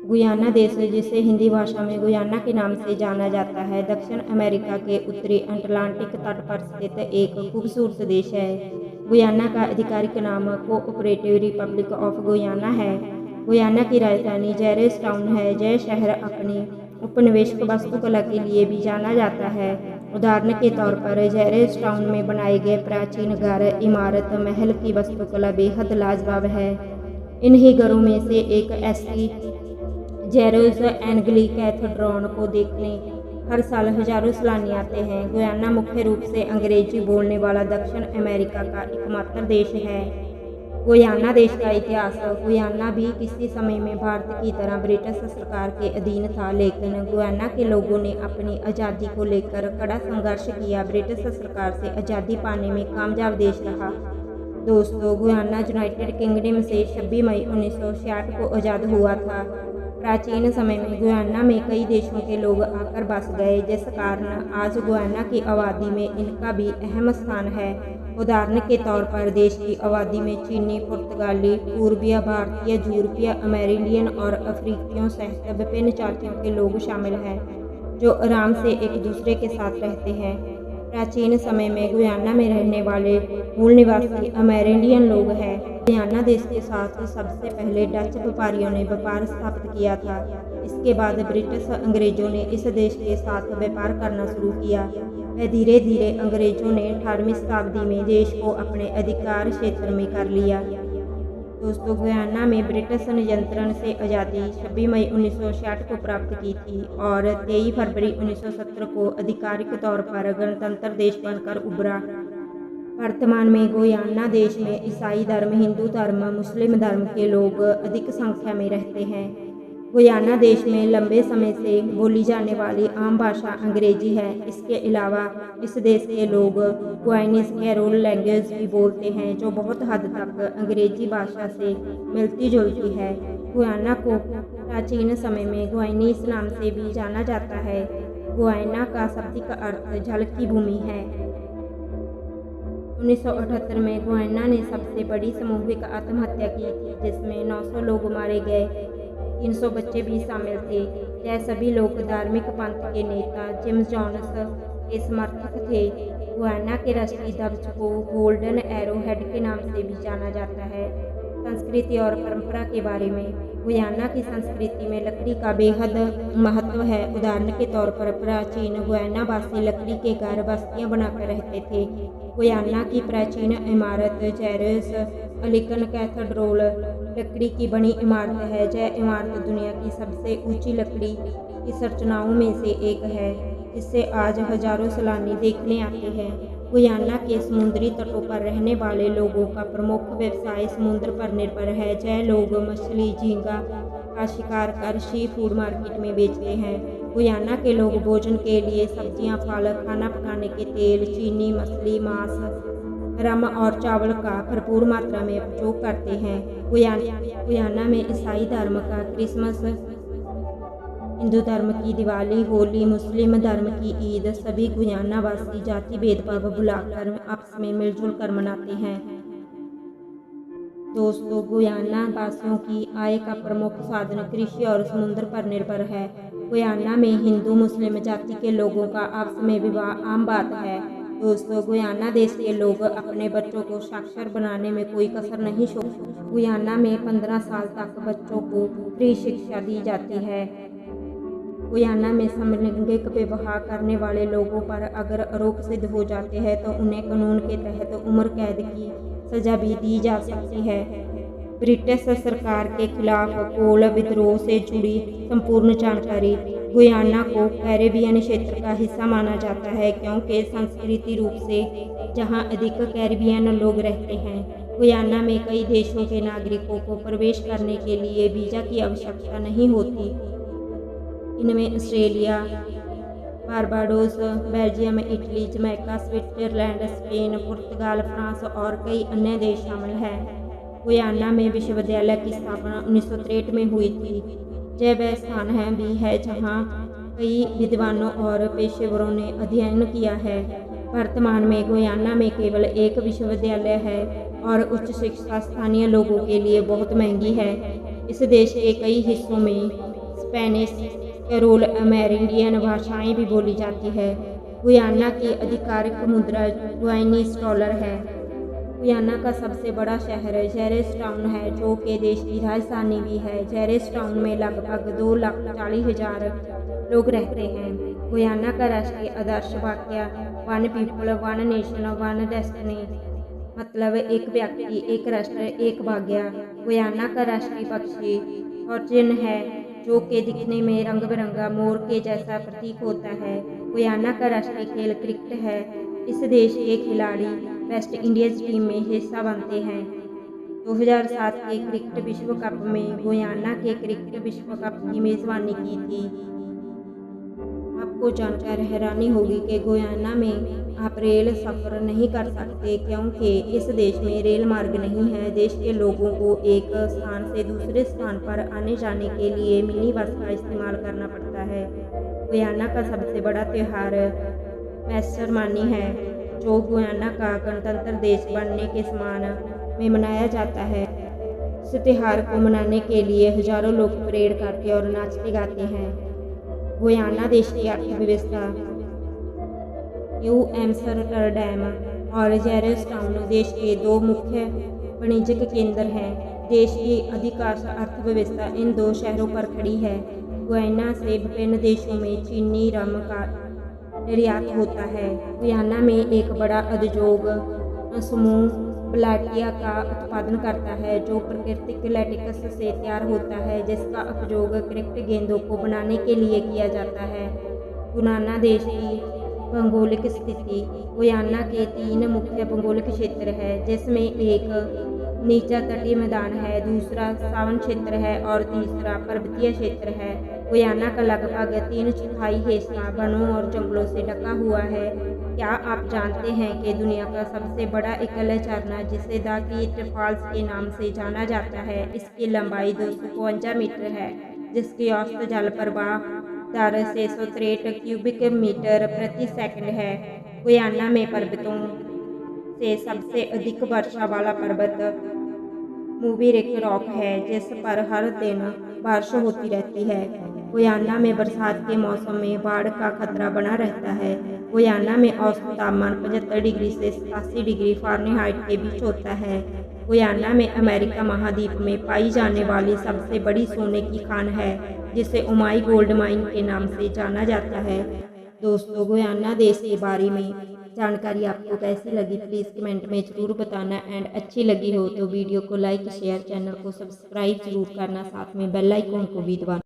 Guyana देश, जिसे हिंदी भाषा में गुयाना के नाम से जाना जाता है, दक्षिण अमेरिका के उत्तरी अटलांटिक तट पर स्थित एक खूबसूरत देश है। गुयाना का आधिकारिक नाम कोऑपरेटिव रिपब्लिक ऑफ गुयाना है। गुयाना की राजधानी जॉर्जटाउन है। यह शहर अपनी औपनिवेशिक वास्तुकला के लिए भी जाना जाता है। उदाहरण के तौर पर जॉर्जटाउन में बनाए गए प्राचीन घर, इमारत, महल की वास्तुकला बेहद लाजवाब है। इन्हीं घरों में से एक ऐसी जेरोस एंगली कैथेड्रल को देखने हर साल हजारों सैलानी आते हैं। गुयाना मुख्य रूप से अंग्रेजी बोलने वाला दक्षिण अमेरिका का एकमात्र देश है। गुयाना देश का इतिहास। गुयाना भी किसी समय में भारत की तरह ब्रिटिश सरकार के अधीन था, लेकिन गुयाना के लोगों ने अपनी आज़ादी को लेकर कड़ा संघर्ष किया। ब्रिटिश सरकार से आज़ादी पाने में कामयाब देश रहा। दोस्तों, गुयाना यूनाइटेड किंगडम से 26 मई 1966 को आज़ाद हुआ था। प्राचीन समय में गुयाना में कई देशों के लोग आकर बस गए, जिस कारण आज गुयाना की आबादी में इनका भी अहम स्थान है। उदाहरण के तौर पर देश की आबादी में चीनी, पुर्तगाली, पूर्वीय भारतीय, यूरोपीय, अमेरिंडियन और अफ्रीकियों सहित विभिन्न जातियों के लोग शामिल हैं, जो आराम से एक दूसरे के साथ रहते हैं। प्राचीन समय में गुयाना में रहने वाले मूल निवासी अमेरिंडियन लोग हैं। गुयाना देश के साथ सबसे पहले डच व्यापारियों ने व्यापार स्थापित किया था। इसके बाद ब्रिटिश अंग्रेजों ने इस देश के साथ व्यापार करना शुरू किया। वह धीरे धीरे अंग्रेजों ने 18वीं शताब्दी में देश को अपने अधिकार क्षेत्र में कर लिया। दोस्तों, गुयाना में ब्रिटिश नियंत्रण से आज़ादी 26 मई 1966 को प्राप्त की थी और 23 फरवरी 1970 को आधिकारिक तौर पर गणतंत्र देश बनकर उभरा। वर्तमान में गुयाना देश में ईसाई धर्म, हिंदू धर्म, मुस्लिम धर्म के लोग अधिक संख्या में रहते हैं। गुयाना देश में लंबे समय से बोली जाने वाली आम भाषा अंग्रेजी है। इसके अलावा इस देश के लोग गुयानीज कैरोल लैंग्वेज भी बोलते हैं, जो बहुत हद तक अंग्रेजी भाषा से मिलती जुलती है। गुयाना को प्राचीन समय में गुयानीज नाम से भी जाना जाता है। गुयाना का शाब्दिक अर्थ जल की भूमि है। 1978 में गुयाना ने सबसे बड़ी सामूहिक आत्महत्या की थी, जिसमें 900 लोग मारे गए, 300 बच्चे भी शामिल थे। यह सभी लोग धार्मिक पंथ के नेता जिम जॉन्स के समर्थक थे। गुयाना के राष्ट्रीय ध्वज को गोल्डन एरो हेड के नाम से भी जाना जाता है। संस्कृति और परंपरा के बारे में। गुयाना की संस्कृति में लकड़ी का बेहद महत्व है। उदाहरण के तौर पर प्राचीन गुयाना वासी लकड़ी के घर, बस्तियां बनाकर रहते थे। गुयाना की प्राचीन इमारत जेरोस एंगलिकन कैथेड्रल लकड़ी की बनी इमारत है। यह इमारत दुनिया की सबसे ऊंची लकड़ी की संरचनाओं में से एक है, जिसे आज हजारों सैलानी देखने आते हैं। गुयाना के समुद्री तटों पर रहने वाले लोगों का प्रमुख व्यवसाय समुद्र पर निर्भर है। यह लोग मछली, झींगा का शिकार कर सी फूड मार्केट में बेचते हैं। गुयाना के लोग भोजन के लिए सब्जियां, फल, खाना पकाने के तेल, चीनी, मछली, मांस, रम और चावल का भरपूर मात्रा में उपयोग करते हैं। गुयाना में ईसाई धर्म का क्रिसमस, हिंदू धर्म की दिवाली, होली, मुस्लिम धर्म की ईद सभी गुयाना वासी जाति भेदभाव भुलाकर आपस में मिलजुल कर मनाते हैं। दोस्तों, गुयाना वासियों की आय का प्रमुख साधन कृषि और समुद्र पर निर्भर है। गुयाना में हिंदू मुस्लिम जाति के लोगों का आपस में विवाह आम बात है। दोस्तों, गुयाना देश के लोग अपने बच्चों को साक्षर बनाने में कोई कसर नहीं छोड़ते। गुयाना में 15 साल तक बच्चों को फ्री शिक्षा दी जाती है। गुयाना में समलैंगिक विवाह करने वाले लोगों पर अगर आरोप सिद्ध हो जाते हैं तो उन्हें कानून के तहत उम्र कैद की सजा भी दी जा सकती है। ब्रिटिश सरकार के खिलाफ कोल विद्रोह से जुड़ी संपूर्ण जानकारी। गुयाना को कैरेबियन क्षेत्र का हिस्सा माना जाता है, क्योंकि सांस्कृतिक रूप से जहां अधिक कैरेबियन लोग रहते हैं। गुयाना में कई देशों के नागरिकों को प्रवेश करने के लिए वीज़ा की आवश्यकता नहीं होती। इनमें Australia, Barbados, Belgium, Italy, Jamaica, Switzerland, Spain, पुर्तगाल, फ्रांस और कई अन्य देश शामिल हैं। गुयाना में विश्वविद्यालय की स्थापना 1963 में हुई थी। यह वह स्थान है जहाँ कई विद्वानों और पेशेवरों ने अध्ययन किया है। वर्तमान में गुयाना में केवल एक विश्वविद्यालय है और उच्च शिक्षा स्थानीय लोगों के लिए बहुत महंगी है। इस देश के कई हिस्सों में स्पेनिश, कैरोल अमेरिंडियन भाषाएं भी बोली जाती है। गुयाना की आधिकारिक मुद्रा ड्वाइनिस डॉलर है। गुयाना का सबसे बड़ा शहर जॉर्जटाउन है, जो कि देश की राजधानी भी है। जॉर्जटाउन में लगभग 2,40,000 लोग रहते हैं। गुयाना का राष्ट्रीय आदर्श वाक्य one people one nation one destiny, मतलब एक व्यक्ति एक राष्ट्र एक भाग्य। गुयाना का राष्ट्रीय पक्षी हॉर्जिन है, जो कि दिखने में रंग बिरंगा मोर के जैसा प्रतीक होता है। गुयाना का राष्ट्रीय खेल क्रिकेट है। इस देश के खिलाड़ी वेस्ट इंडीज टीम में हिस्सा बनते हैं। 2007 के क्रिकेट विश्व कप में गुयाना के क्रिकेट विश्व कप की मेजबानी की थी। आपको जानकर हैरानी होगी कि गुयाना में आप रेल सफ़र नहीं कर सकते, क्योंकि इस देश में रेल मार्ग नहीं है। देश के लोगों को एक स्थान से दूसरे स्थान पर आने जाने के लिए मिनी बस का इस्तेमाल करना पड़ता है। गुयाना का सबसे बड़ा त्यौहार मैस्टरमानी है, जो गुयाना का गणतंत्र देश बनने के सम्मान में मनाया जाता है। इस त्यौहार को मनाने के लिए हजारों लोग परेड करते और नाचते गाते हैं। गुयाना देश की अर्थव्यवस्था न्यू एम्स्टर्डम और जॉर्जटाउन देश के 2 मुख्य वाणिज्यिक केंद्र हैं। देश की अधिकांश अर्थव्यवस्था इन 2 शहरों पर खड़ी है। गुयाना से विभिन्न देशों में चीनी रम का निर्यात होता है। गुयाना में एक बड़ा उद्योग समूह ब्लाटिया का उत्पादन करता है, जो प्राकृतिक लैटेक्स से तैयार होता है, जिसका उपयोग क्रिकेट गेंदों को बनाने के लिए किया जाता है। गुयाना देश की भौगोलिक स्थिति गुयाना के 3 मुख्य भौगोलिक क्षेत्र है, जिसमें एक नीचा तटीय मैदान है, दूसरा सावन क्षेत्र है और तीसरा पर्वतीय क्षेत्र है। गुयाना का लगभग 3/4 हिस्सा वनों और जंगलों से ढका हुआ है। क्या आप जानते हैं कि दुनिया का सबसे बड़ा एकल झरना, जिसे द ग्रेट फॉल्स के नाम से जाना जाता है, इसकी लंबाई 252 मीटर है, जिसकी औसत जल प्रवाह दर 663 क्यूबिक मीटर प्रति सेकंड है। गुयाना में पर्वतों से सबसे अधिक वर्षा वाला पर्वत मूवीरेक रॉक है, जिस पर हर दिन बारिश होती रहती है। गुयाना में बरसात के मौसम में बाढ़ का खतरा बना रहता है। गुयाना में औसत तापमान 75 डिग्री से 87 डिग्री फ़ारेनहाइट के बीच होता है। गुयाना में अमेरिका महाद्वीप में पाई जाने वाली सबसे बड़ी सोने की खान है, जिसे उमाई गोल्ड माइन के नाम से जाना जाता है। दोस्तों, गुयाना देश के बारे में जानकारी आपको कैसी लगी, प्लीज़ कमेंट में ज़रूर बताना। एंड अच्छी लगी हो तो वीडियो को लाइक शेयर, चैनल को सब्सक्राइब जरूर करना, साथ में बेल आइकॉन को भी दबाना।